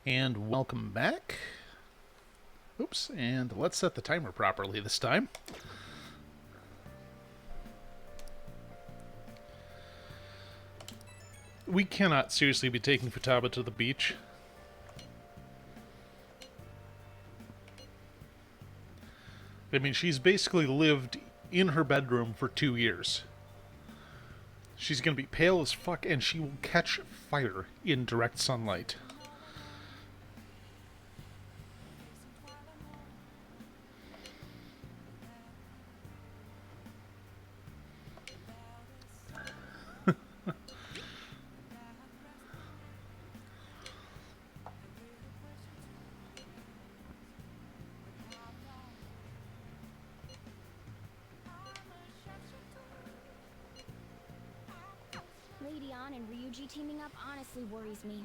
And welcome back. Oops, and let's set the timer properly this time. We cannot seriously be taking Futaba to the beach. I mean, she's basically lived in her bedroom for 2 years. She's gonna be pale as fuck, and she will catch fire in direct sunlight. Lady On and Ryuji teaming up honestly worries me.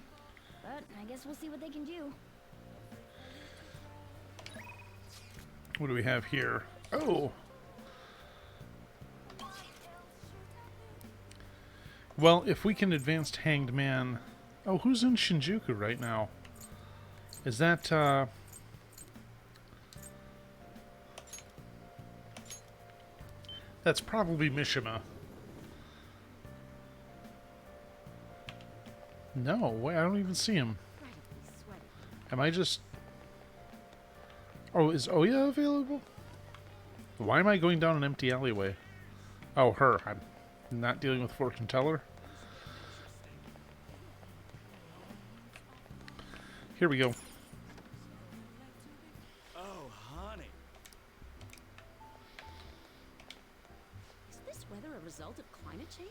But I guess we'll see what they can do. What do we have here? Oh! Well, if we can advance Hanged Man... Oh, who's in Shinjuku right now? Is that, That's probably Mishima. No, wait, I don't even see him. Am I just... Oh, is Oya available? Why am I going down an empty alleyway? Oh, her. I'm not dealing with Fortune Teller. Here we go. Oh, honey. Is this weather a result of climate change?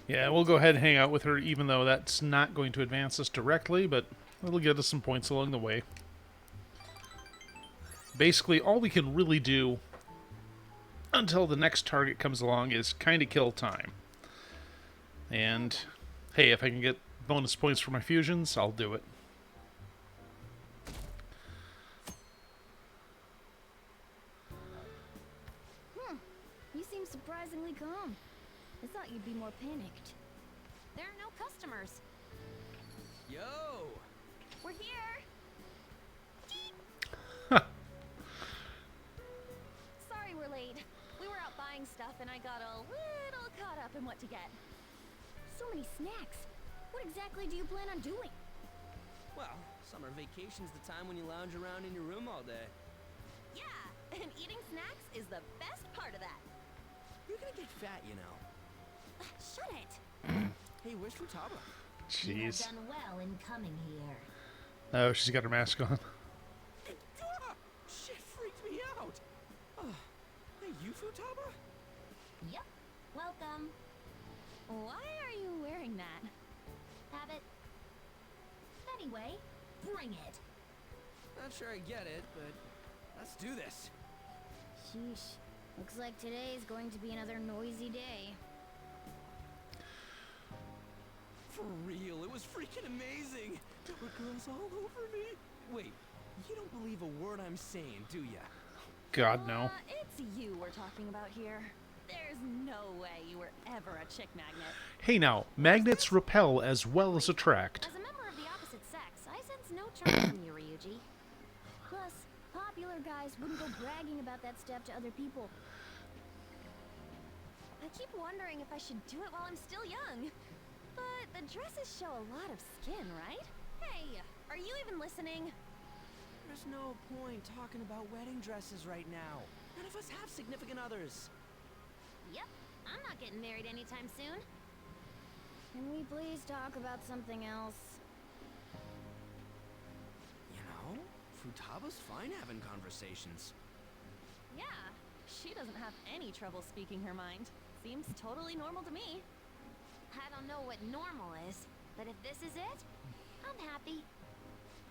Yeah, we'll go ahead and hang out with her, even though that's not going to advance us directly, but it'll get us some points along the way. Basically, all we can really do until the next target comes along is kind of kill time. And, hey, if I can get bonus points for my fusions, I'll do it. You seem surprisingly calm. I thought you'd be more panicked. There are no customers. Yo! We're here. Sorry we're late. We were out buying stuff and I got a little caught up in what to get. So many snacks. What exactly do you plan on doing? Well, summer vacation's the time when you lounge around in your room all day. Yeah, and eating snacks is the best part of that. You're gonna get fat, you know. Shut it. Hey, where's Futaba? You have Jeez. done well in coming here. Oh, she's got her mask on. Ah, shit freaked me out. Hey, you Futaba? Yep. Welcome. Why are you wearing that? Have it. Anyway, bring it. Not sure I get it, but let's do this. Sheesh. Looks like today is going to be another noisy day. For real, it was freaking amazing. There were girls all over me. Wait, you don't believe a word I'm saying, do ya? God, no. It's you we're talking about here. There's no way you were ever a chick magnet. Hey now, magnets repel as well as attract. As a member of the opposite sex, I sense no charm from you, Ryuji. Plus, popular guys wouldn't go bragging about that step to other people. I keep wondering if I should do it while I'm still young. But the dresses show a lot of skin, right? Hey, are you even listening? There's no point talking about wedding dresses right now. None of us have significant others. Yep, I'm not getting married anytime soon. Can we please talk about something else? You know, Futaba's fine having conversations. Yeah, she doesn't have any trouble speaking her mind. Seems totally normal to me. I don't know what normal is, but if this is it, I'm happy.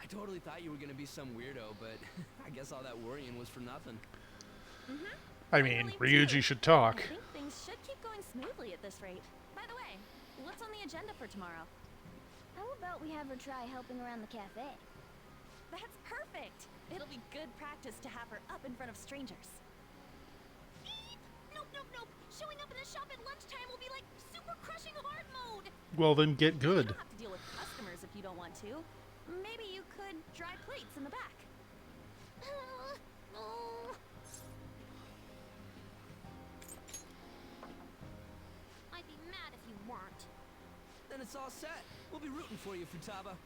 I totally thought you were gonna be some weirdo, but I guess all that worrying was for nothing. I mean, Ryuji should talk. I think things should keep going smoothly at this rate. By the way, what's on the agenda for tomorrow? How about we have her try helping around the cafe? That's perfect. It'll be good practice to have her up in front of strangers. Beep! Nope, nope, nope. Showing up in the shop at lunchtime will be like super crushing hard mode. Well, then get You good. don't have to deal with customers if you don't want to. Maybe you could dry plates in the back. Oh. I'd be mad if you weren't. Then it's all set. We'll be rooting for you, Futaba.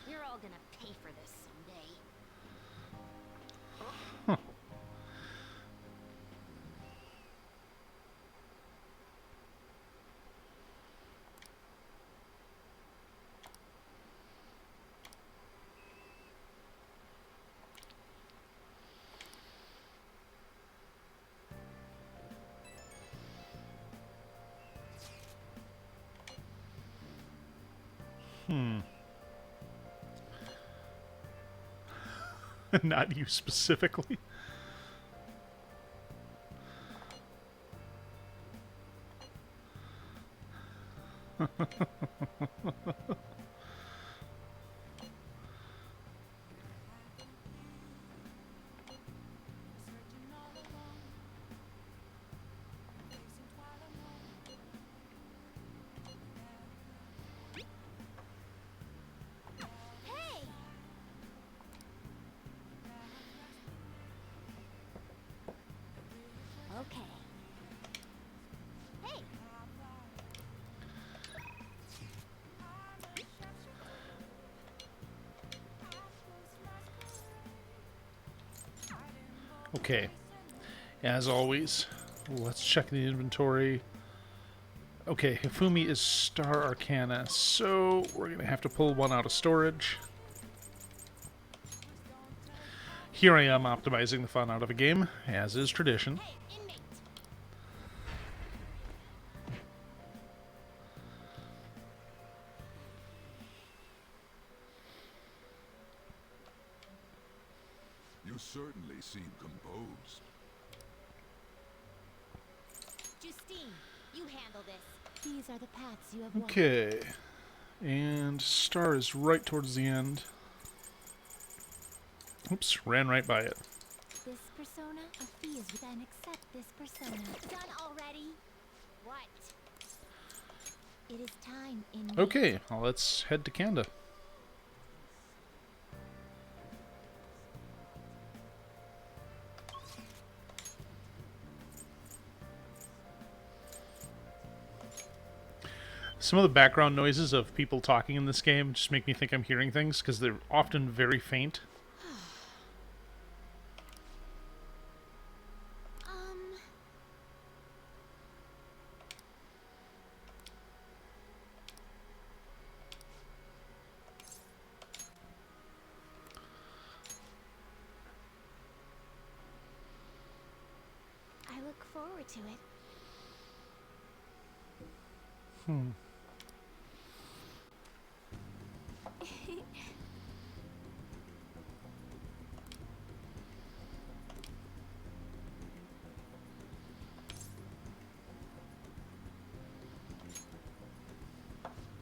You're all gonna pay for this someday. Not you specifically. Hey! Okay. Hey! Okay. As always, let's check the inventory. Okay, Hifumi is Star Arcana, so we're going to have to pull one out of storage. Here I am optimizing the fun out of a game, as is tradition. Hey, inmate! You certainly seem composed. Justine, you handle this. These are the paths you have walked. Okay. And Star is right towards the end. Oops, ran right by it. This persona, a fee is then accept this persona. Done already? What? It is time in Okay, well, let's head to Kanda. Some of the background noises of people talking in this game just make me think I'm hearing things because they're often very faint. I look forward to it.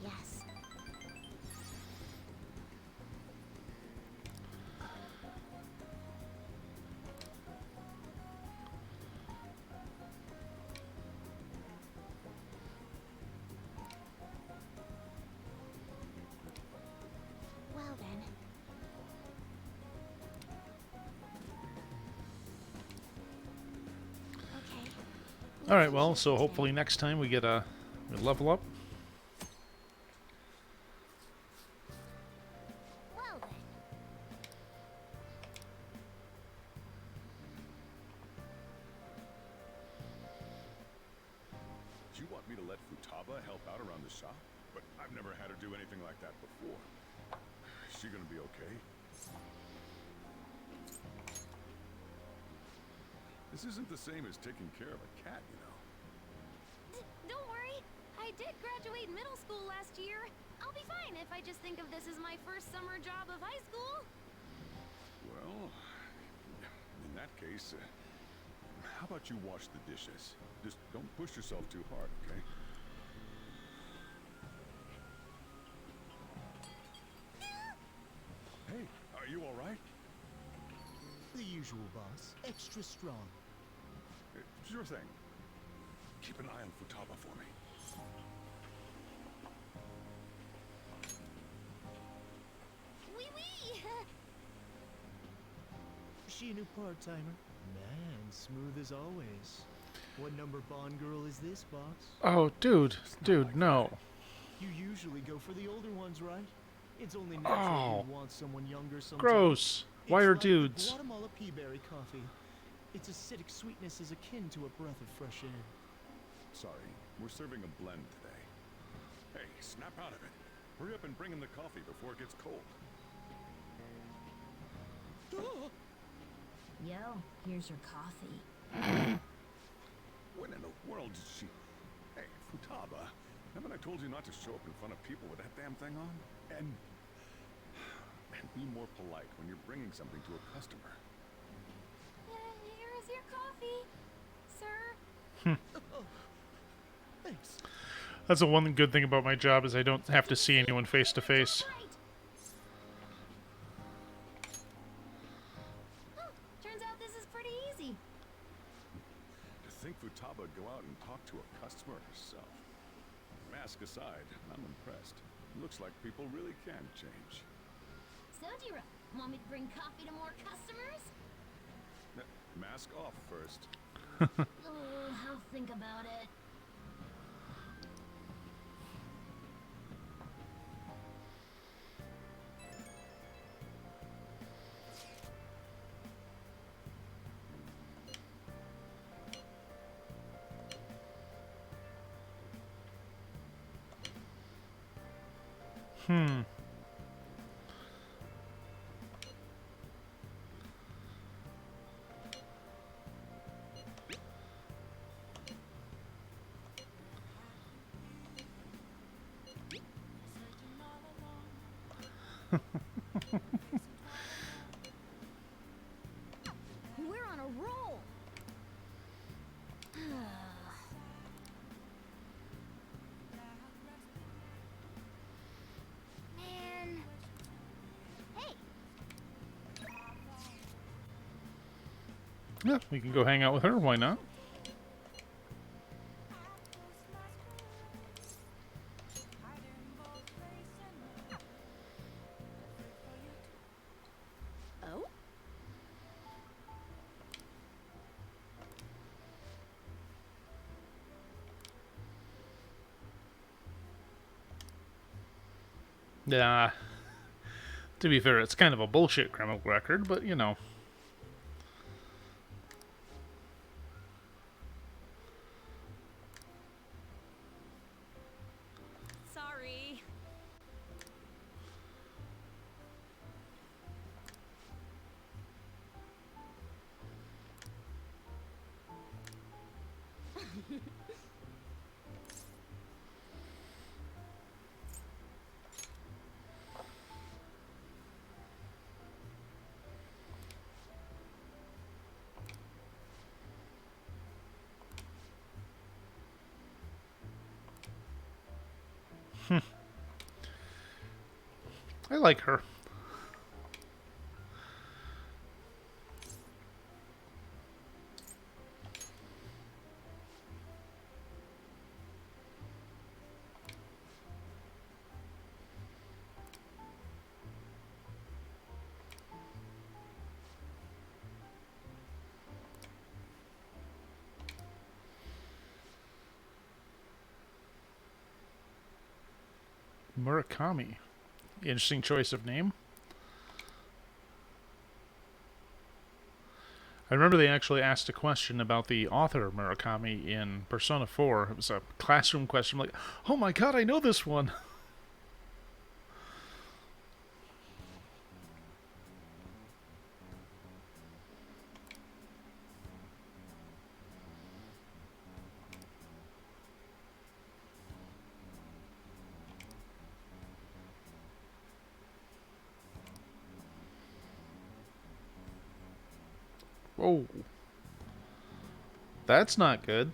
Yes. Well then. Okay. All right, well, so hopefully next time we get a level up. Well then. Do you want me to let Futaba help out around the shop? But I've never had her do anything like that before. Is she gonna be okay? This isn't the same as taking care of a cat, you know. Don't worry. I did graduate middle school last year. I'll be fine if I just think of this as my first summer job of high school. Well, in that case, how about you wash the dishes? Just don't push yourself too hard, okay? Are you all right? The usual, boss. Extra strong. Sure thing. Keep an eye on Futaba for me. Wee wee! She a new part-timer? Man, smooth as always. What number Bond girl is this, boss? Oh, dude, no. You usually go for the older ones, right? It's only Oh. natural you want someone younger sometimes. Gross. Why It's are like dudes? The Guatemala peaberry coffee. Its acidic sweetness is akin to a breath of fresh air. Sorry, we're serving a blend today. Hey, snap out of it. Hurry up and bring in the coffee before it gets cold. Yo, here's your coffee. When in the world did she... Hey, Futaba, haven't I told you not to show up in front of people with that damn thing on? And be more polite when you're bringing something to a customer. Here is your coffee, sir. Thanks. That's the one good thing about my job is I don't have to see anyone face to face. Oh, turns out this is pretty easy. To think Futaba would go out and talk to a customer herself. Mask aside, I'm impressed. Looks like people really can change. Sojiro, want me to bring coffee to more customers? Mask off first. I'll think about it. We're on a roll. Man. Hey, Yeah, we can go hang out with her. Why not? Oh? Yeah. To be fair, it's kind of a bullshit criminal record, but you know. Sorry. I like her. Murakami. Interesting choice of name. I remember they actually asked a question about the author Murakami in Persona 4. It was a classroom question. I'm like, oh my god, I know this one. Whoa. That's not good.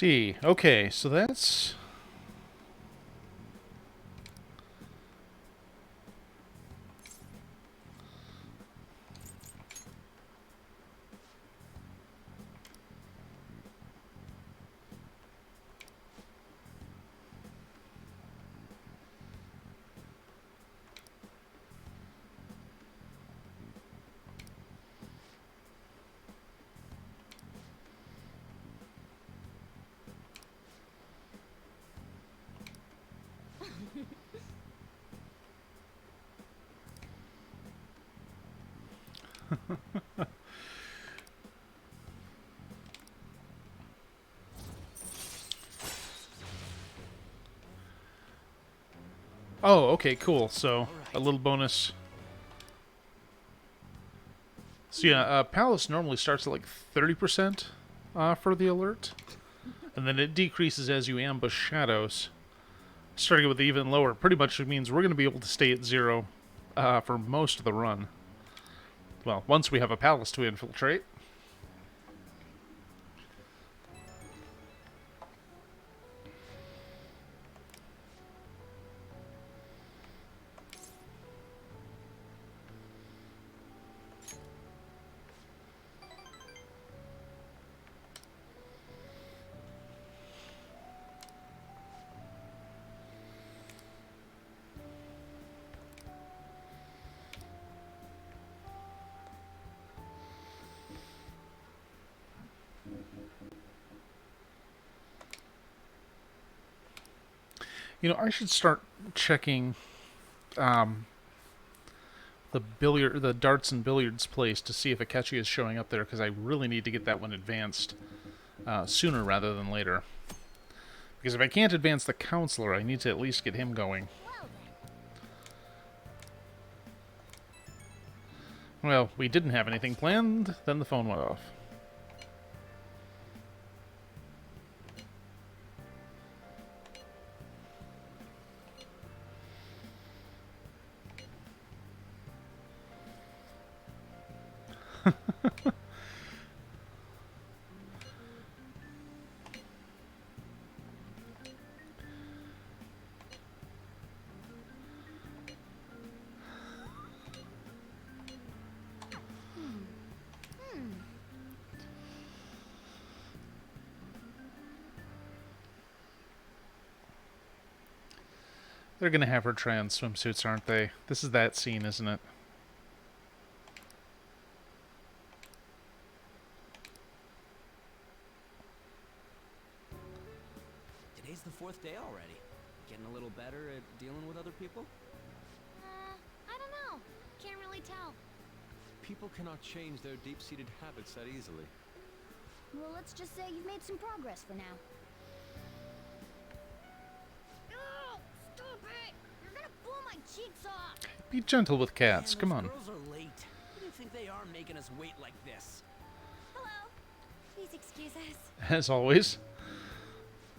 see. Okay, so that's... Oh, okay, cool. So, a little bonus. So yeah, Palace normally starts at like 30% for the alert. And then it decreases as you ambush shadows. Starting with even lower pretty much means we're going to be able to stay at 0 for most of the run. Well, once we have a Palace to infiltrate. You know, I should start checking the darts and billiards place to see if Akechi is showing up there, because I really need to get that one advanced sooner rather than later. Because if I can't advance the counselor, I need to at least get him going. Well, we didn't have anything planned, then the phone went off. They're gonna have her try on swimsuits, aren't they? This is that scene, isn't it? Today's the 4th day already. Getting a little better at dealing with other people? I don't know. Can't really tell. People cannot change their deep-seated habits that easily. Well, let's just say you've made some progress for now. No! Stop it! You're gonna blow my cheeks off! Be gentle with cats, Man, come those on. girls are late. Who do you think they are making us wait like this? Hello. Please excuse us. As always.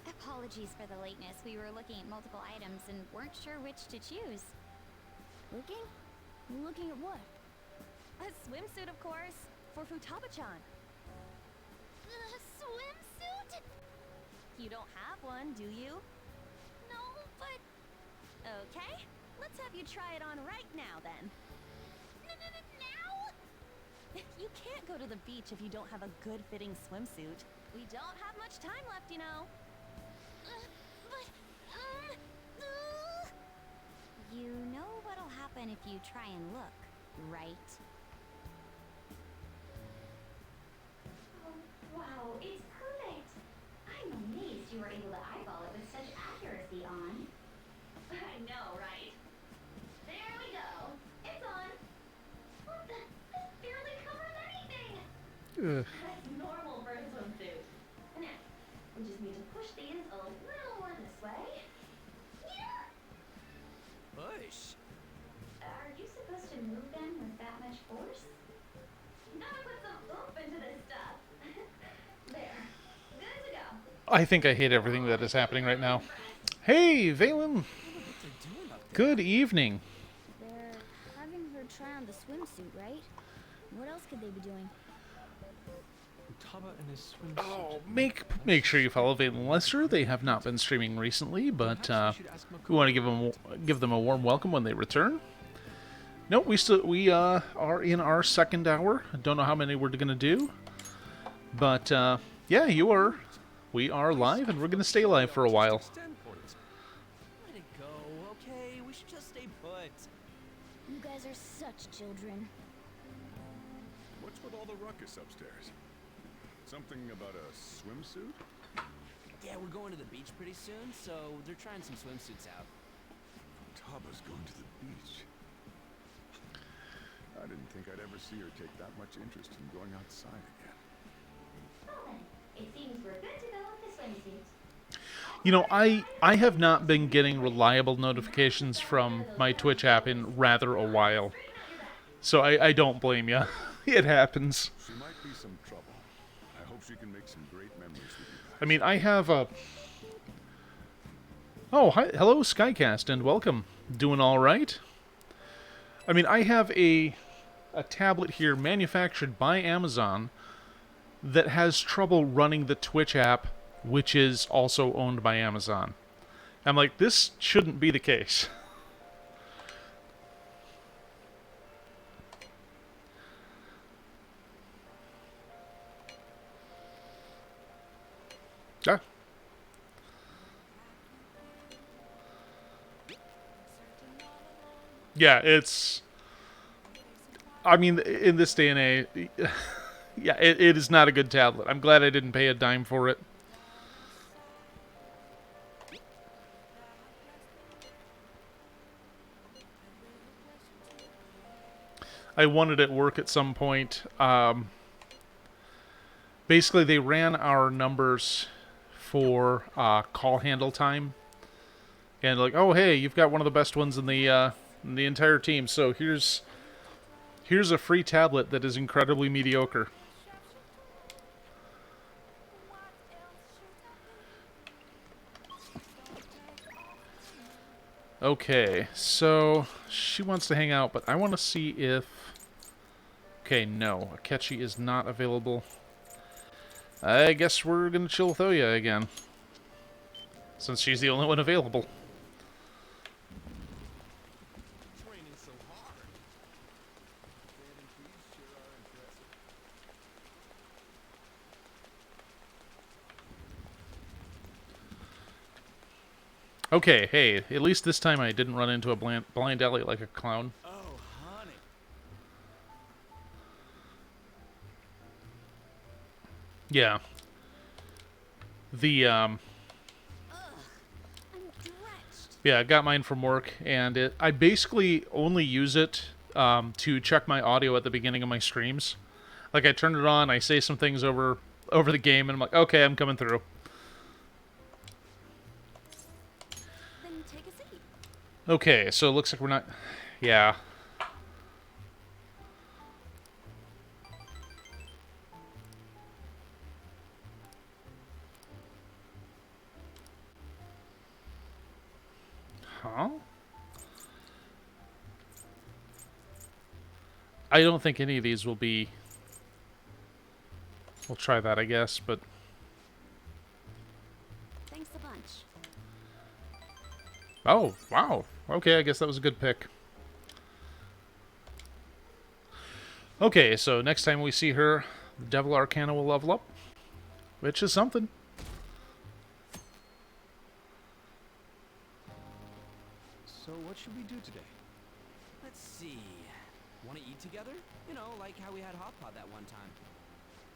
Apologies for the lateness. We were looking at multiple items and weren't sure which to choose. Looking? Looking at what? A swimsuit, of course, for Futaba-chan. A swimsuit? You don't have one, do you? No, but... Okay, let's have you try it on right now, then. Now? You can't go to the beach if you don't have a good-fitting swimsuit. We don't have much time left, you know. But, You know what'll happen if you try and look, right? Oh, wow, it's perfect! I'm amazed you were able to eyeball it with such accuracy, On. I know, right? There we go. It's on. What the? This barely covers anything! Ugh. That's normal for a swimsuit. Now, we just need to push these a little more this way. Yeah! Push. Are you supposed to move them with that much force? Gotta put some oomph into this stuff. There. Good to go. I think I hate everything that is happening right now. Hey, Valen! What they're doing up there? Good evening. They're having her try on the swimsuit, right? What else could they be doing? Futaba and his swimsuit. Oh, make sure you follow Valen Lester. They have not been streaming recently, but Perhaps we should ask we want to Makoto. give them a warm welcome when they return. Nope, we are in our second hour. I don't know how many we're gonna do, but yeah, we are live, and we're gonna stay live for a while. Let it go, okay? We should just stay put. You guys are such children. What's with all the ruckus upstairs? Something about a swimsuit? Yeah, we're going to the beach pretty soon, so they're trying some swimsuits out. Futaba's going to the beach. I didn't think I'd ever see her take that much interest in going outside again. Well then, it seems we're good to go with the swimsuit. You know, I have not been getting reliable notifications from my Twitch app in rather a while, so I don't blame you. It happens. She might be some trouble. I hope she can make some great memories with you guys. I mean, I have a... Oh, hi, hello, Skycast, and welcome. Doing all right? I mean, I have a tablet here manufactured by Amazon that has trouble running the Twitch app, which is also owned by Amazon. I'm like, this shouldn't be the case. Ah. Yeah, it's... I mean, in this day and age, yeah, it is not a good tablet. I'm glad I didn't pay a dime for it. I wanted it at work at some point. Basically, they ran our numbers for call handle time, and like, oh hey, you've got one of the best ones in the entire team. So here's a free tablet that is incredibly mediocre. Okay, so she wants to hang out, but I want to see if... Okay, no, Akechi is not available. I guess we're going to chill with Oya again, since she's the only one available. Training so hard. Sure are impressive. Okay, hey, at least this time I didn't run into a blind alley like a clown. Oh, honey. Yeah. The, I'm drenched. yeah, I got mine from work, and I basically only use it to check my audio at the beginning of my streams. Like, I turn it on, I say some things over the game, and I'm like, okay, I'm coming through. Then take a seat. Okay, so it looks like we're not... Yeah. Huh? I don't think any of these will be... We'll try that, I guess, but... Thanks a bunch. Oh, wow. Okay, I guess that was a good pick. Okay, so next time we see her, the Devil Arcana will level up, which is something. So what should we do today? Let's see. Want to eat together? You know, like how we had hot pot that one time.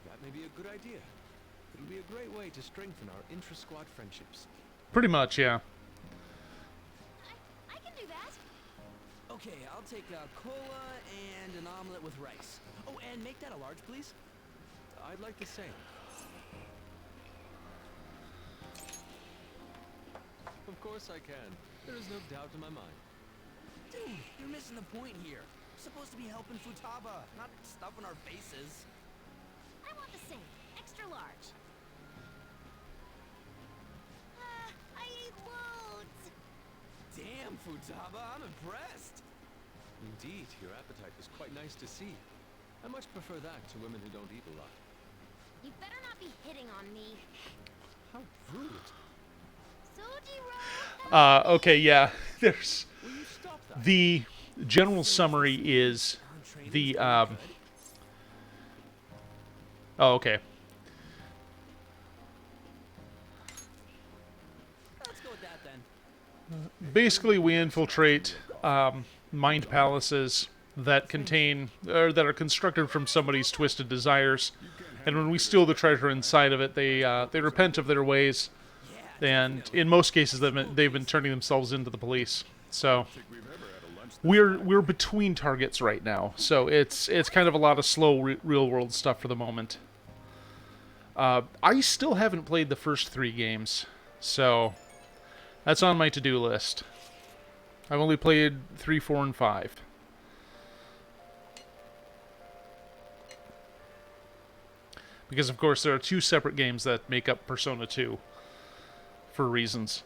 That may be a good idea. It'll be a great way to strengthen our intra-squad friendships. Pretty much, yeah. I can do that. Okay, I'll take a cola and an omelet with rice. Oh, and make that a large, please. I'd like the same. Of course I can. There is no doubt in my mind. Dude, you're missing the point here. We're supposed to be helping Futaba, not stuffing our faces. I want the same. Extra large. I ate loads. Damn, Futaba, I'm impressed. Indeed, your appetite is quite nice to see. I much prefer that to women who don't eat a lot. You better not be hitting on me. How rude. Sojiro! Okay, yeah. There's Will you stop that? the general summary is Aren't trainings the very good? oh, okay. Let's go with that then. Basically, we infiltrate mind palaces that contain or that are constructed from somebody's twisted desires, and when we steal the treasure inside of it, they repent of their ways, and in most cases, they've been turning themselves into the police. So we're between targets right now, so it's kind of a lot of slow real world stuff for the moment. I still haven't played the first 3 games, so that's on my to-do list. I've only played 3, 4, and 5. Because, of course, there are 2 separate games that make up Persona 2 for reasons.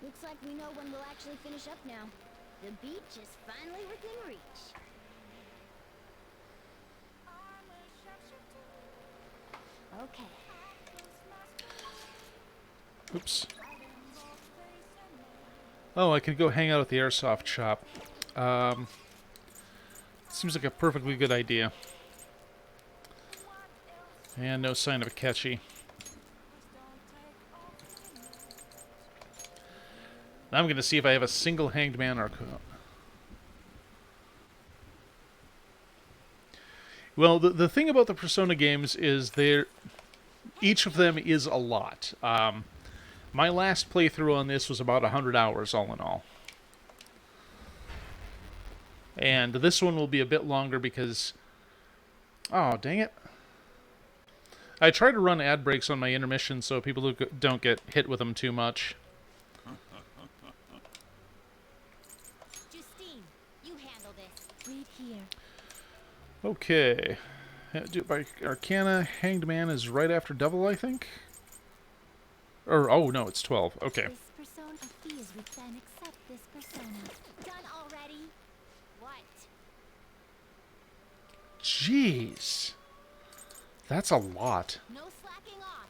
Looks like we know when we'll actually finish up now. The beach is finally within reach. Okay. Oops. Oh, I could go hang out at the airsoft shop. Seems like a perfectly good idea. And no sign of a catchy. Now I'm going to see if I have a single Hanged Man arc. Well, the thing about the Persona games is each of them is a lot. My last playthrough on this was about 100 hours all in all. And this one will be a bit longer because... Oh, dang it. I try to run ad breaks on my intermission so people don't get hit with them too much. Justine, you handle this. Right here. Okay. Do it by Arcana. Hanged Man is right after Devil, I think? Or, oh, no, it's 12. Okay. This persona fears we can accept this persona. Done already? What? Jeez. That's a lot. No slacking off.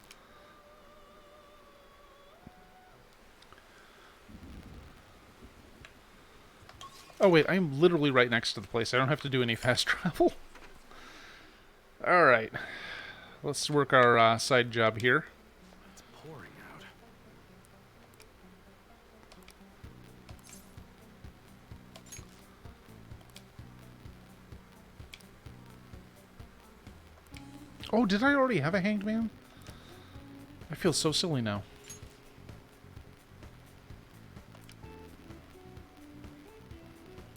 Oh, wait, I'm literally right next to the place. I don't have to do any fast travel. Alright. Let's work our side job here. It's pouring out. Oh, did I already have a Hanged Man? I feel so silly now.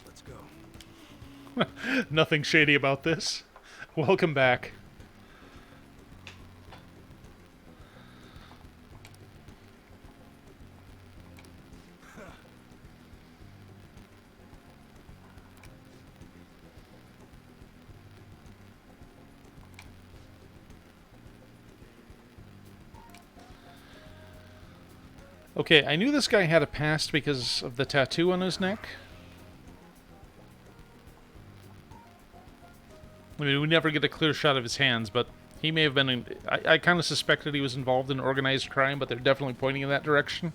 Let's go. Nothing shady about this. Welcome back. Okay, I knew this guy had a past because of the tattoo on his neck. I mean, we never get a clear shot of his hands, but he may have been... I kind of suspected he was involved in organized crime, but they're definitely pointing in that direction.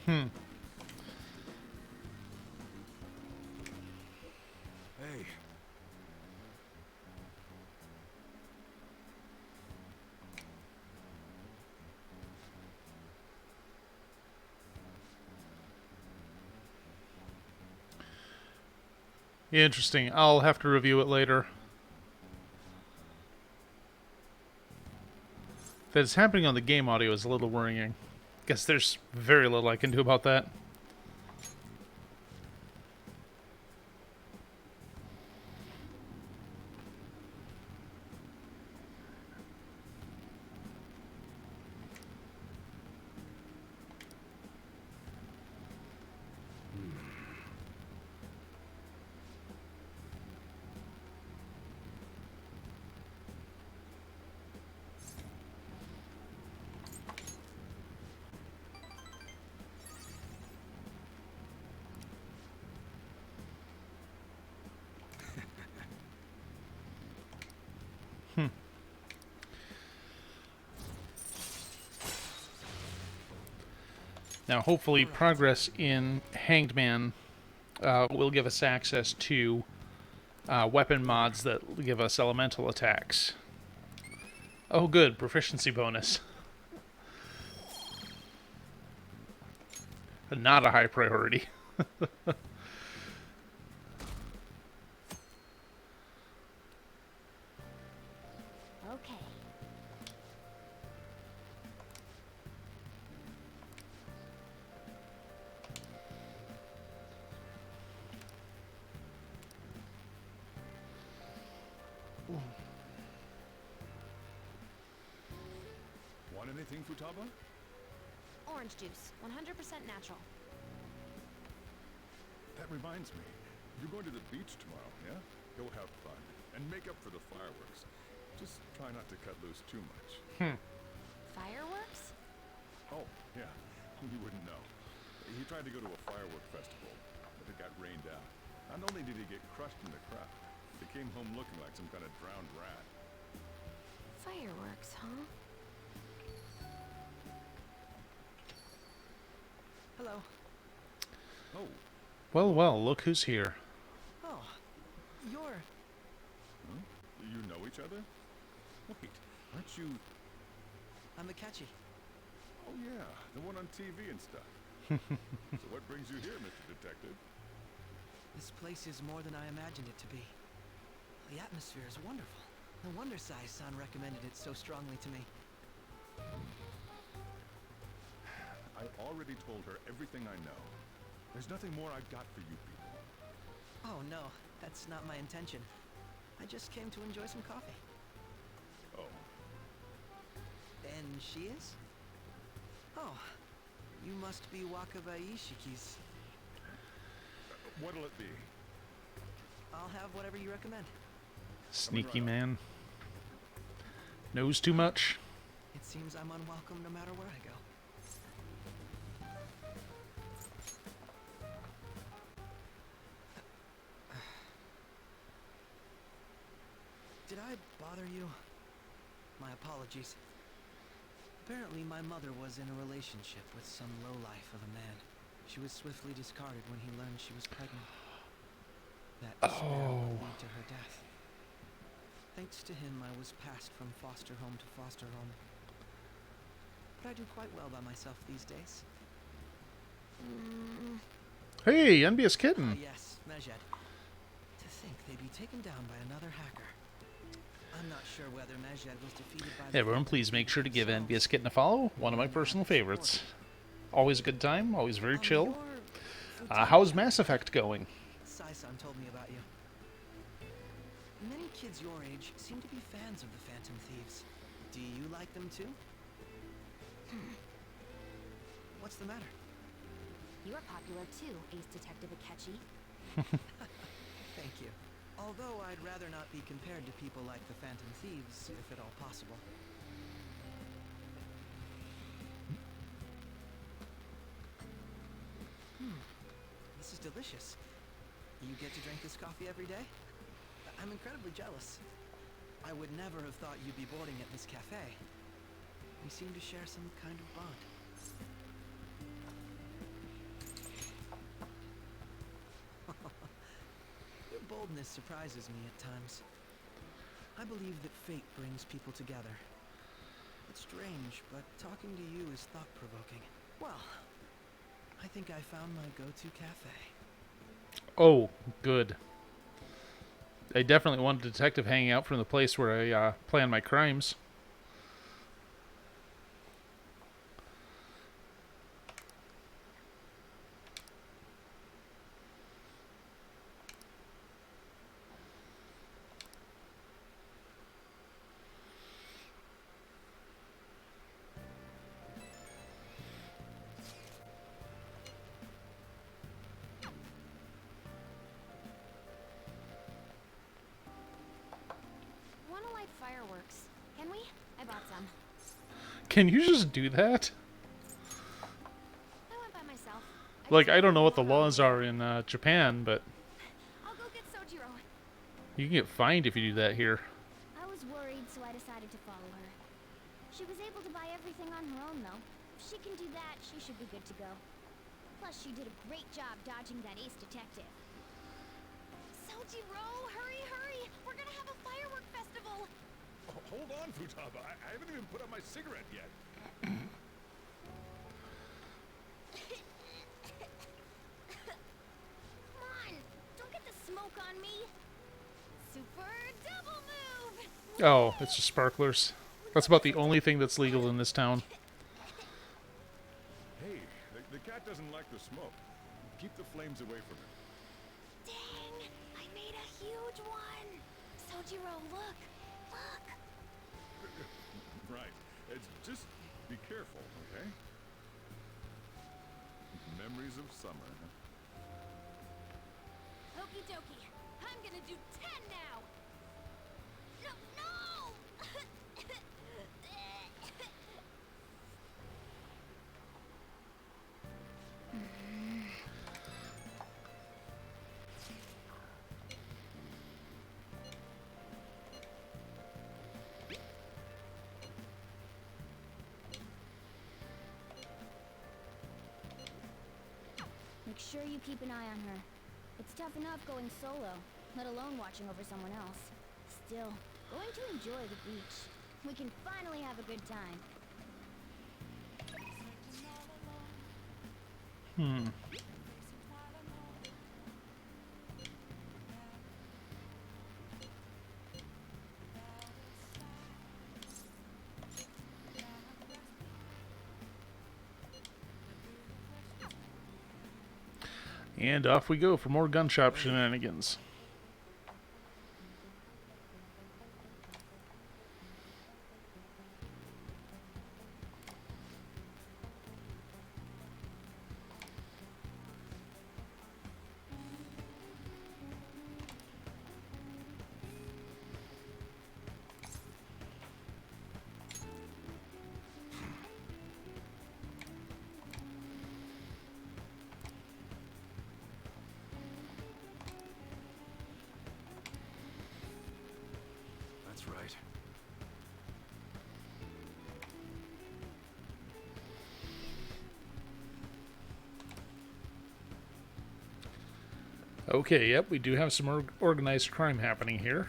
Hmm. Hey. Interesting. I'll have to review it later. That it's happening on the game audio is a little worrying. Guess there's very little I can do about that. Now, hopefully, progress in Hanged Man will give us access to weapon mods that give us elemental attacks. Oh, good. Proficiency bonus. Not a high priority. Okay. Want anything, Futaba? Orange juice, 100% natural. That reminds me. You're going to the beach tomorrow, yeah? Go have fun. And make up for the fireworks. Just try not to cut loose too much. Fireworks? Oh, yeah. You wouldn't know. He tried to go to a firework festival, but it got rained out. Not only did he get crushed in the crowd, he came home looking like some kind of drowned rat. Fireworks, huh? Hello. Oh, Well, well, look who's here. Oh, you're... huh? You know each other? Wait, aren't you... I'm Akechi. Oh yeah, the one on TV and stuff. So what brings you here, Mr. Detective? This place is more than I imagined it to be. The atmosphere is wonderful. No wonder Sai-san recommended it so strongly to me. I already told her everything I know. There's nothing more I've got for you people. Oh no, that's not my intention. I just came to enjoy some coffee. Oh, And she is? Oh, you must be Wakabai Ishiki's. what'll it be? I'll have whatever you recommend. Sneaky man. Knows too much. It seems I'm unwelcome no matter where I go. Did I bother you? My apologies. Apparently, my mother was in a relationship with some lowlife of a man. She was swiftly discarded when he learned she was pregnant. That despair would lead to her death. Thanks to him, I was passed from foster home to foster home. But I do quite well by myself these days. Hey, envious kitten. Yes, Mejed. To think they'd be taken down by another hacker. I'm not sure whether Mejed was defeated by the Everyone, Phantom please make sure to give themselves. Envious Kitten a follow. One of my personal favorites. Always a good time, always very chill. You're How's Mass Effect going? Sai-san told me about you. Many kids your age seem to be fans of the Phantom Thieves. Do you like them too? What's the matter? You're popular too, Ace Detective Akechi. Thank you. Although I'd rather not be compared to people like the Phantom Thieves, if at all possible. This is delicious. You get to drink this coffee every day? I'm incredibly jealous. I would never have thought you'd be boarding at this cafe. We seem to share some kind of bond. coldness surprises me at times. I believe that fate brings people together. It's strange, but talking to you is thought-provoking. Well, I think I found my go-to cafe. Oh, good. I definitely want a detective hanging out from the place where I plan my crimes. Wanna light fireworks? Can we? I bought some. Can you just do that? I went by myself. Like, I just don't know what the walk around laws here. are in Japan, but I'll go get Sojiro. you can get fined if you do that here. I was worried, so I decided to follow her. She was able to buy everything on her own, though. If she can do that, she should be good to go. Plus, she did a great job dodging that ace detective. Sojiro, hurry, hurry! We're gonna have a firework festival! Hold on, Futaba. I haven't even put out my cigarette yet. Come on! Don't get the smoke on me! Super double move! Oh, it's just sparklers. That's about the only thing that's legal in this town. Hey, the cat doesn't like the smoke. Keep the flames away from it. Dang! I made a huge one! Sojiro, look! Look! Right. It's just be careful, okay? Memories of summer. Okie dokie. I'm gonna do 10 now! No, no! Make sure you keep an eye on her. It's tough enough going solo, let alone watching over someone else. Still, going to enjoy the beach. We can finally have a good time. And off we go for more gun shop shenanigans. That's right. Okay, yep, we do have some organized crime happening here.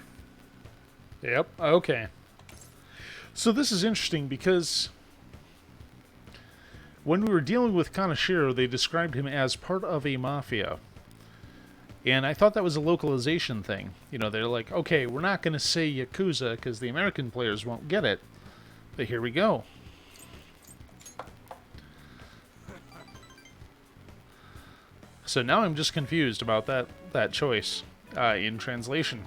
Yep, okay. So this is interesting because when we were dealing with Kaneshiro, they described him as part of a mafia. And I thought that was a localization thing. You know, they're like, okay, we're not going to say Yakuza because the American players won't get it. But here we go. So now I'm just confused about that choice in translation.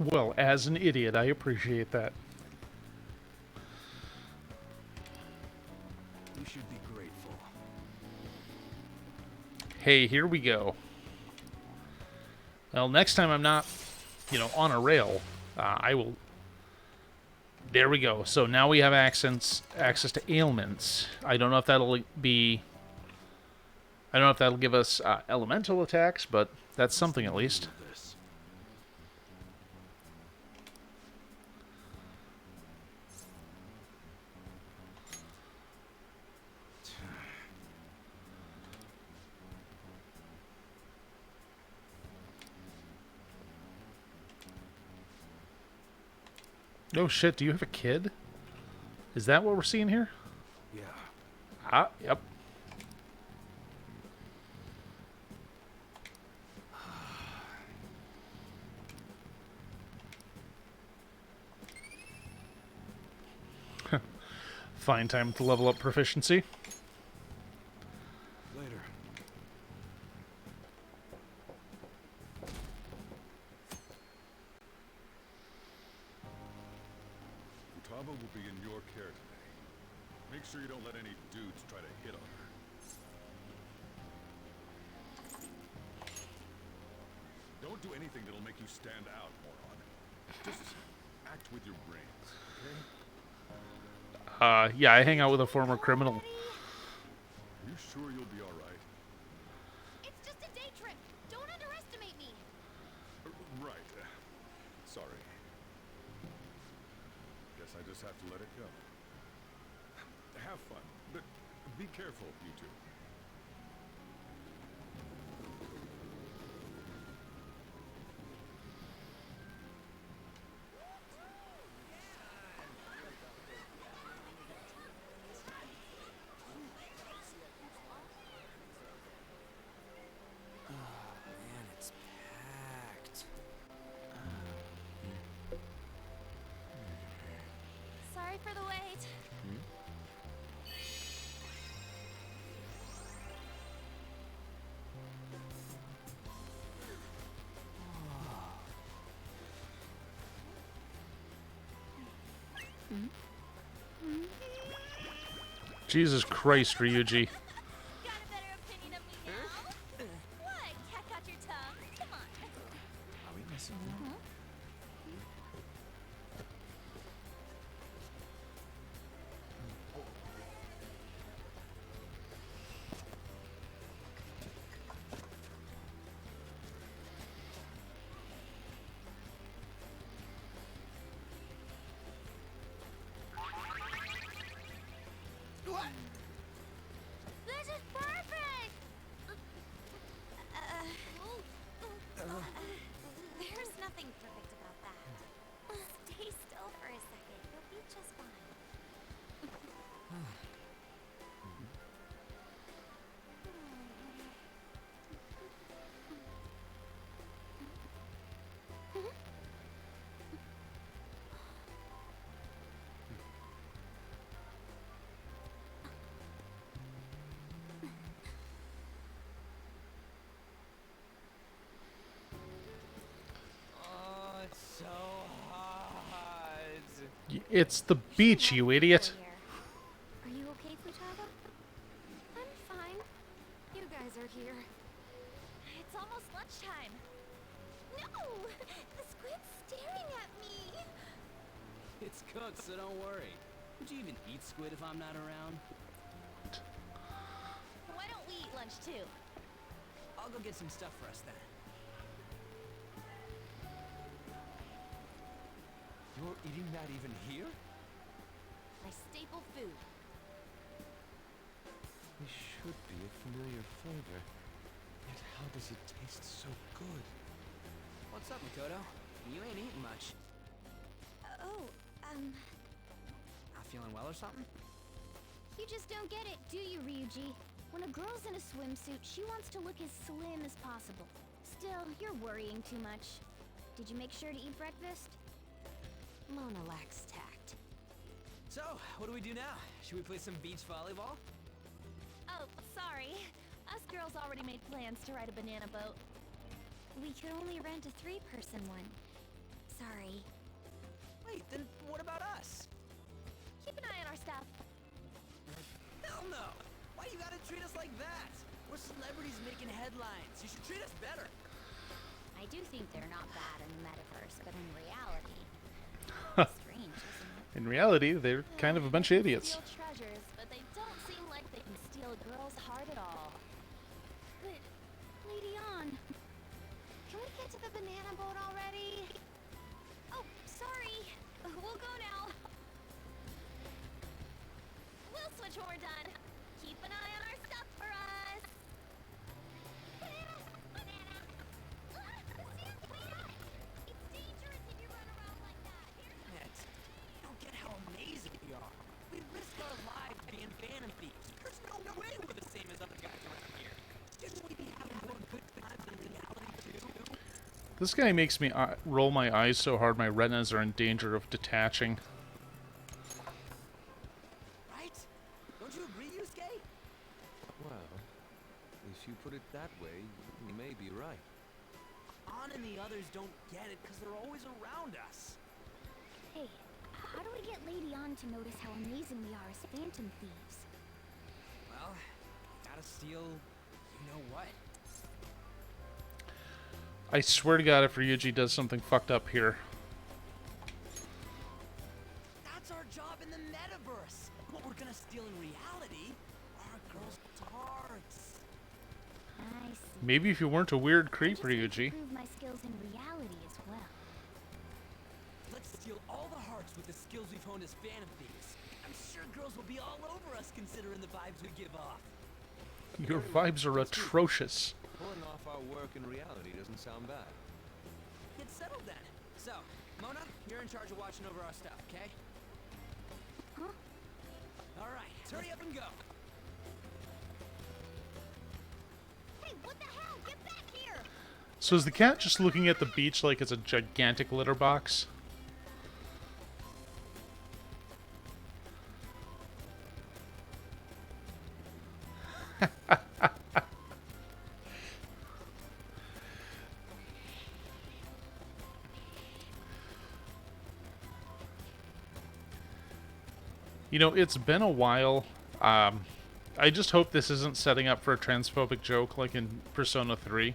Well, as an idiot, I appreciate that. You should be grateful. Hey, here we go. Well, next time I'm not, on a rail, I will... There we go. So now we have access to ailments. I don't know if that'll be... I don't know if that'll give us elemental attacks, but that's something at least. This. No shit, do you have a kid? Is that what we're seeing here? Yeah. Ah, yep. Fine time to level up proficiency. Later. Futaba will be in your care today. Make sure you don't let any dudes try to hit on her. Don't do anything that'll make you stand out, moron. Just act with your brains, okay? Yeah, I hang out with a former criminal. Are you sure you'll be alright? It's just a day trip. Don't underestimate me. Right. Sorry. Guess I just have to let it go. Have fun, but be careful, you two. Man, it's packed. Sorry for the wait. Jesus Christ, Ryuji. Got a better opinion of me now? What? Cat got your tongue? Come on. Are we missing one? This is perfect! There's nothing perfect about that. Stay still for a second. You'll be just fine. Oh, it's so hot. It's the beach, you idiot. Are you okay, Futaba? I'm fine. You guys are here. It's almost lunchtime. No! The squid's staring at me! It's cooked, so don't worry. Would you even eat squid if I'm not around? Why don't we eat lunch too? I'll go get some stuff for us then. You're eating that even here? My staple food. This should be a familiar flavor. Yet how does it taste so good? What's up, Makoto? You ain't eating much. Not feeling well or something? You just don't get it, do you, Ryuji? When a girl's in a swimsuit, she wants to look as slim as possible. Still, you're worrying too much. Did you make sure to eat breakfast? Mona lacks tact. So, what do we do now? Should we play some beach volleyball? Oh, sorry. Us girls already made plans to ride a banana boat. We could only rent a 3-person one. Sorry. Wait, then what about us? Keep an eye on our stuff. Hell no! Why you gotta treat us like that? We're celebrities making headlines. You should treat us better. I do think they're not bad in the metaverse, but in reality, strange, isn't it? In reality, they're kind of a bunch of They can idiots. steal treasures, but they don't seem like they can steal a girl's heart at all. But, Lady On, can we get to the banana boat already? Oh, sorry. We'll go now. We'll switch when we're done. Keep an eye on our stuff for us. Banana! Ah, Sam, wait up! It's dangerous if you run around like that. Here's Matt, you don't get how amazing we are. We risk our lives being phantom thieves. There's no way we're the same as other guys around here. Shouldn't we be having more good times in reality too? This guy makes me roll my eyes so hard my retinas are in danger of detaching. Right? Don't you agree, Yusuke? Well, if you put it that way, you may be right. On and the others don't get it because they're always around us. Hey, how do we get Lady On to notice how amazing we are as phantom thieves? Well, gotta steal, you know what? I swear to God, if Ryuji does something fucked up here. That's our job in the metaverse. What we're gonna steal in reality are girls' hearts. I see. Maybe if you weren't a weird I creep, just need to Ryuji. prove my skills in reality as well. Let's steal all the hearts with the skills we've honed as phantom thieves. I'm sure girls will be all over us considering the vibes we give off. Your vibes are atrocious. Pulling off our work in reality doesn't sound bad. Get settled then. So, Mona, you're in charge of watching over our stuff, okay? Huh? All right, hurry up and go. Hey, what the hell? Get back here! So is the cat just looking at the beach like it's a gigantic litter box? You know, it's been a while. I just hope this isn't setting up for a transphobic joke like in Persona 3.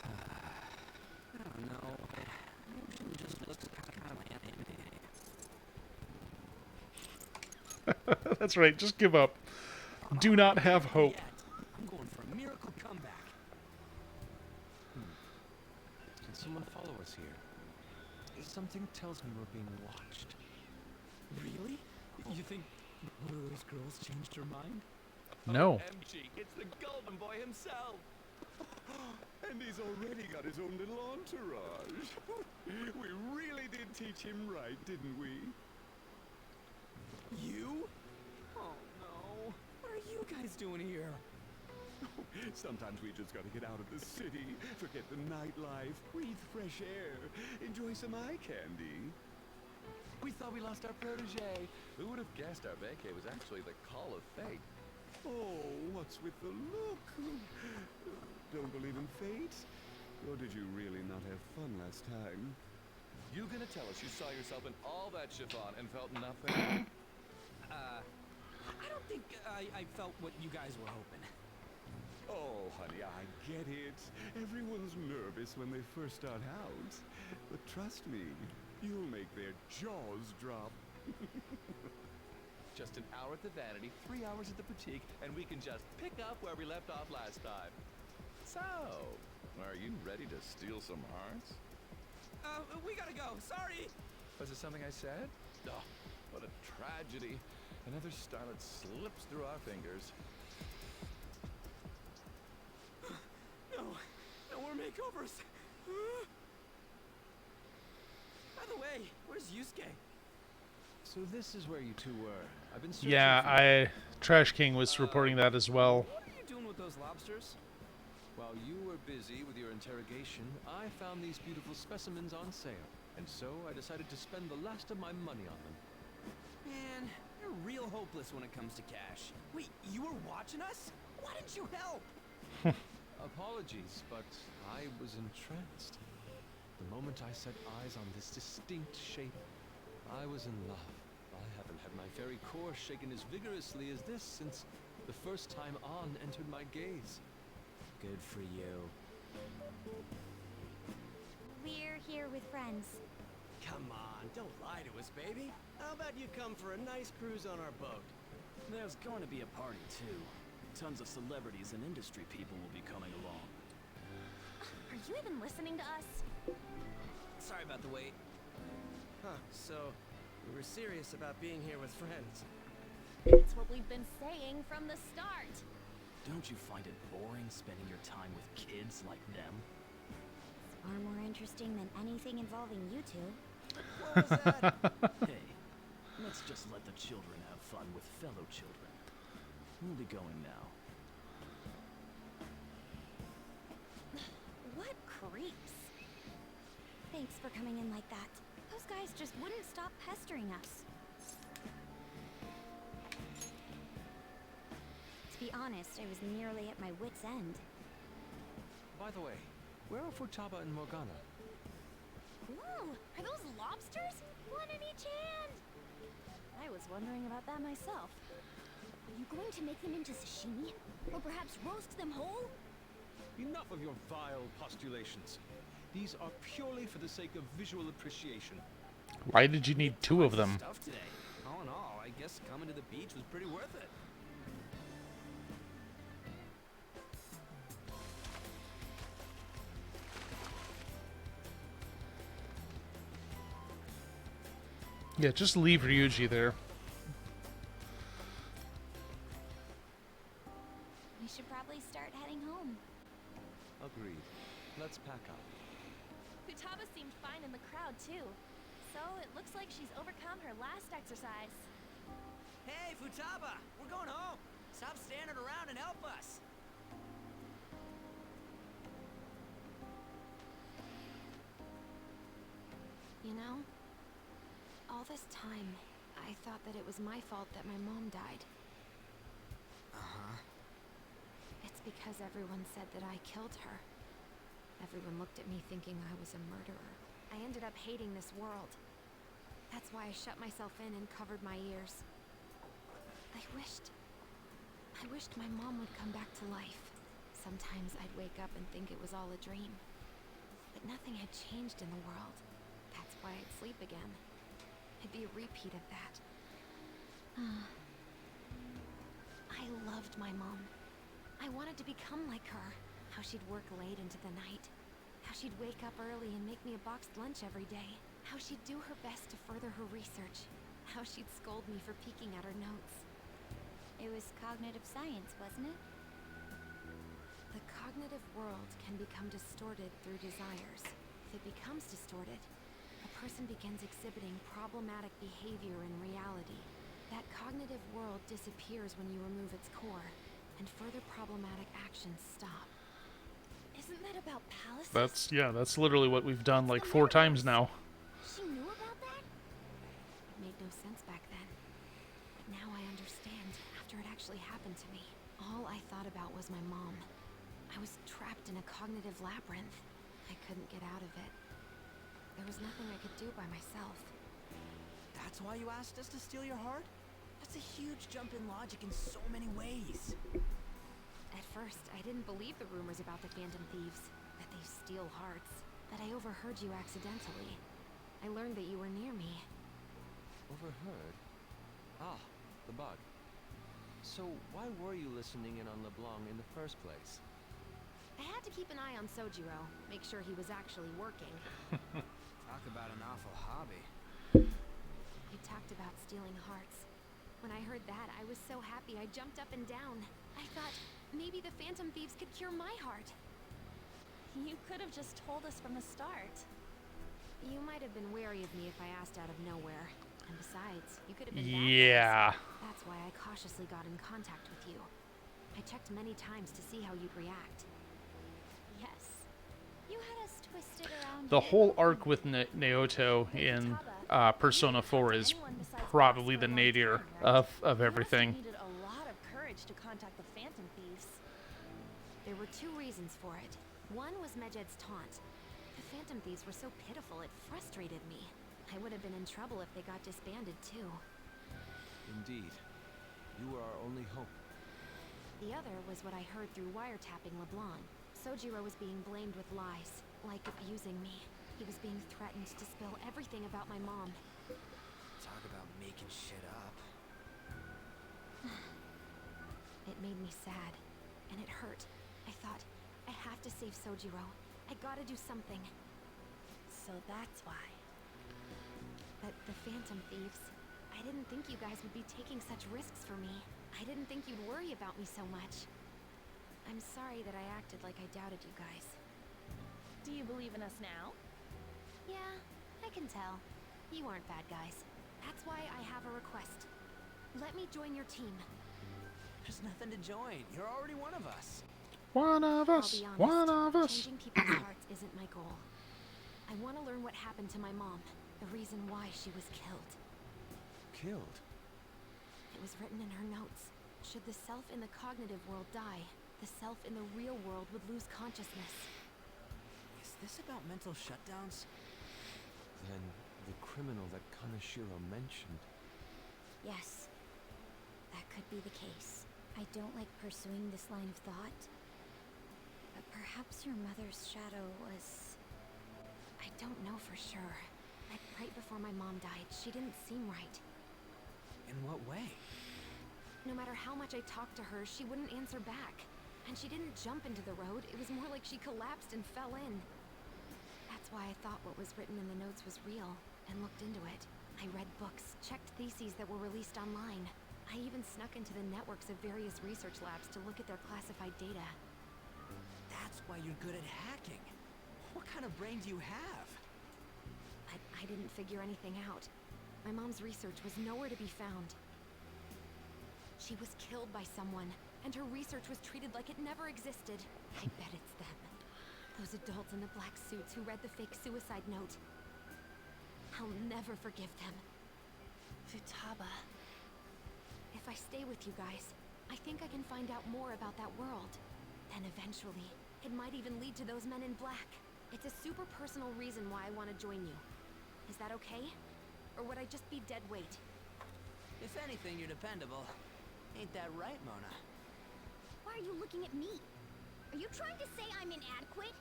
I don't know. Emotion just looks kind of anime. That's right, just give up. Do not have hope. Yet. I'm going for a miracle comeback. Can someone follow us here? Something tells me we're being watched. Really? You think one of those girls changed her mind? No. MG, it's the Golden Boy himself. And he's already got his own little entourage. We really did teach him right, didn't we? You? Oh no. What are you guys doing here? Sometimes we just gotta get out of the city, forget the nightlife, breathe fresh air, enjoy some eye candy. We thought we lost our protege. Who would have guessed our vacay was actually the call of fate? Oh, what's with the look? Don't believe in fate? Or did you really not have fun last time? You gonna tell us you saw yourself in all that chiffon and felt nothing? I don't think I felt what you guys were hoping. Oh, honey, I get it. Everyone's nervous when they first start out. But trust me, you'll make their jaws drop. Just an hour at the Vanity, 3 hours at the Boutique, and we can just pick up where we left off last time. So, are you ready to steal some hearts? We gotta go. Sorry. Was it something I said? Oh, what a tragedy. Another starlet slips through our fingers. No more makeovers. By the way, where's Yusuke? So this is where you two were. I've been searching Yeah, Trash King was reporting that as well. What are you doing with those lobsters? While you were busy with your interrogation, I found these beautiful specimens on sale. And so I decided to spend the last of my money on them. Man, you're real hopeless when it comes to cash. Wait, you were watching us? Why didn't you help? Apologies, but I was entranced. The moment I set eyes on this distinct shape, I was in love. I haven't had my very core shaken as vigorously as this since the first time On entered my gaze. Good for you. We're here with friends. Come on, don't lie to us, baby. How about you come for a nice cruise on our boat? There's going to be a party, too. Tons of celebrities and industry people will be coming along. Are you even listening to us? Sorry about the wait. Huh, so we were serious about being here with friends. It's what we've been saying from the start. Don't you find it boring spending your time with kids like them? Far more interesting than anything involving you two. What was that? Hey, let's just let the children have fun with fellow children. We'll be going now. What creeps. Thanks for coming in like that. Those guys just wouldn't stop pestering us. To be honest, I was nearly at my wit's end. By the way, where are Futaba and Morgana? Ooh, are those lobsters? One in each hand! I was wondering about that myself. Are you going to make them into sashimi? Or perhaps roast them whole? Enough of your vile postulations. These are purely for the sake of visual appreciation. Why did you need two of them? Stuff today. All in all, I guess coming to the beach was pretty worth it. Yeah, just leave Ryuji there. We should probably start heading home. Agreed. Let's pack up. Futaba seemed fine in the crowd, too. So it looks like she's overcome her last exercise. Hey, Futaba! We're going home! Stop standing around and help us! You know, all this time, I thought that it was my fault that my mom died. Uh-huh. It's because everyone said that I killed her. Everyone looked at me thinking I was a murderer. I ended up hating this world. That's why I shut myself in and covered my ears. I wished my mom would come back to life. Sometimes I'd wake up and think it was all a dream. But nothing had changed in the world. That's why I'd sleep again. It'd be a repeat of that. I loved my mom. I wanted to become like her. How she'd work late into the night. How she'd wake up early and make me a boxed lunch every day. How she'd do her best to further her research. How she'd scold me for peeking at her notes. It was cognitive science, wasn't it? The cognitive world can become distorted through desires. If it becomes distorted, a person begins exhibiting problematic behavior in reality. That cognitive world disappears when you remove its core, and further problematic actions stop. Isn't that about palaces? That's literally what we've done like 4 times now. She knew about that? It made no sense back then. But now I understand, after it actually happened to me. All I thought about was my mom. I was trapped in a cognitive labyrinth. I couldn't get out of it. There was nothing I could do by myself. That's why you asked us to steal your heart? That's a huge jump in logic in so many ways. At first, I didn't believe the rumors about the Phantom Thieves, that they steal hearts. But I overheard you accidentally. I learned that you were near me. Overheard? Ah, the bug. So why were you listening in on LeBlanc in the first place? I had to keep an eye on Sojiro, make sure he was actually working. Talk about an awful hobby. You talked about stealing hearts. When I heard that, I was so happy I jumped up and down. I thought, maybe the Phantom Thieves could cure my heart. You could have just told us from the start. You might have been wary of me if I asked out of nowhere. And besides, you could have been bad Yeah. guys. That's why I cautiously got in contact with you. I checked many times to see how you'd react. Yes. You had us twisted around. The here. whole arc with Naoto in Persona 4 is probably the nadir of You must have everything. needed a lot of courage to contact the Phantom Thieves. There There were two reasons for it. One was Medjed's taunt. The Phantom Thieves were so pitiful it frustrated me. I would have been in trouble if they got disbanded too. Indeed. You were our only hope. The other was what I heard through wiretapping LeBlanc. Sojiro was being blamed with lies, like abusing me. He was being threatened to spill everything about my mom. Talk about making shit up. It made me sad, and it hurt. I thought, I have to save Sojiro. I gotta do something. So that's why. But the Phantom Thieves, I didn't think you guys would be taking such risks for me. I didn't think you'd worry about me so much. I'm sorry that I acted like I doubted you guys. Do you believe in us now? Yeah, I can tell. You aren't bad guys. That's why I have a request. Let me join your team. There's nothing to join. You're already one of us. One of I'll us. be honest, One of us. changing people's hearts isn't my goal. I want to learn what happened to my mom, the reason why she was killed. Killed? It was written in her notes. Should the self in the cognitive world die, the self in the real world would lose consciousness. Is this about mental shutdowns? Then the criminal that Kaneshiro mentioned. Yes, that could be the case. I don't like pursuing this line of thought, but perhaps your mother's shadow was... I don't know for sure. Like right before my mom died, she didn't seem right. In what way? No matter how much I talked to her, she wouldn't answer back. And she didn't jump into the road, it was more like she collapsed and fell in. That's why I thought what was written in the notes was real, and looked into it. I read books, checked theses that were released online. I even snuck into the networks of various research labs to look at their classified data. That's why you're good at hacking. What kind of brain do you have? I didn't figure anything out. My mom's research was nowhere to be found. She was killed by someone, and her research was treated like it never existed. I bet it's them. Those adults in the black suits who read the fake suicide note. I'll never forgive them. Futaba. If I stay with you guys, I think I can find out more about that world. Then eventually, it might even lead to those men in black. It's a super personal reason why I want to join you. Is that okay? Or would I just be dead weight? If anything, you're dependable. Ain't that right, Mona? Why are you looking at me? Are you trying to say I'm inadequate?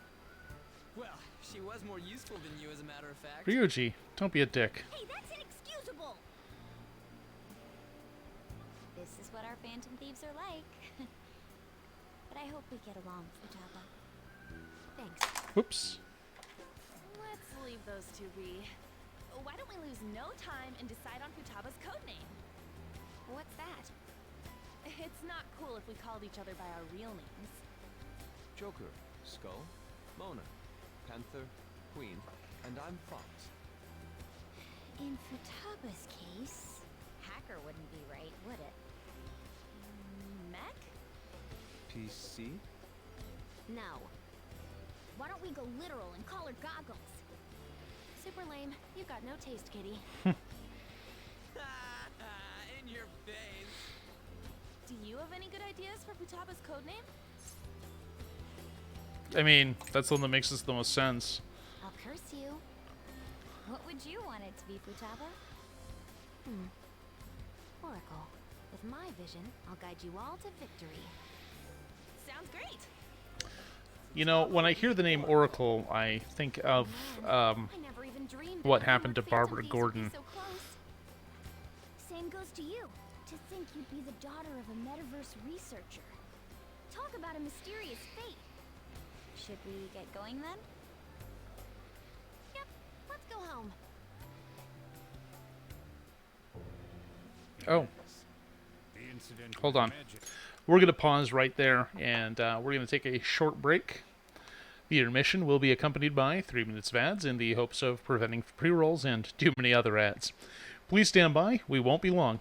Well, she was more useful than you, as a matter of fact. Ryuji, don't be a dick. Hey, that's inexcusable! This is what our Phantom Thieves are like. But I hope we get along, Futaba. Thanks. Whoops. Let's leave those two be. Why don't we lose no time and decide on Futaba's codename? What's that? It's not cool if we called each other by our real names. Joker, Skull, Mona, Panther, Queen, and I'm Fox. In Futaba's case, hacker wouldn't be right, would it? Mech? PC? No. Why don't we go literal and call her Goggles? Super lame. You got no taste, kitty. In your face. Do you have any good ideas for Futaba's codename? I mean, that's the one that makes us the most sense. I'll curse you. What would you want it to be, Futaba? Oracle. With my vision, I'll guide you all to victory. Sounds great. You know, when I hear the name Oracle, I think of I never even dreamed that what anyone happened to with Phantom Barbara Thieves would be Gordon. so close. Same goes to you. To think you'd be the daughter of a metaverse researcher. Talk about a mysterious fate. Should we get going then? Yep. Let's go home. Oh, The incident hold with on. Magic. We're going to pause right there, and we're going to take a short break. The intermission will be accompanied by 3 minutes of ads in the hopes of preventing pre-rolls and too many other ads. Please stand by. We won't be long.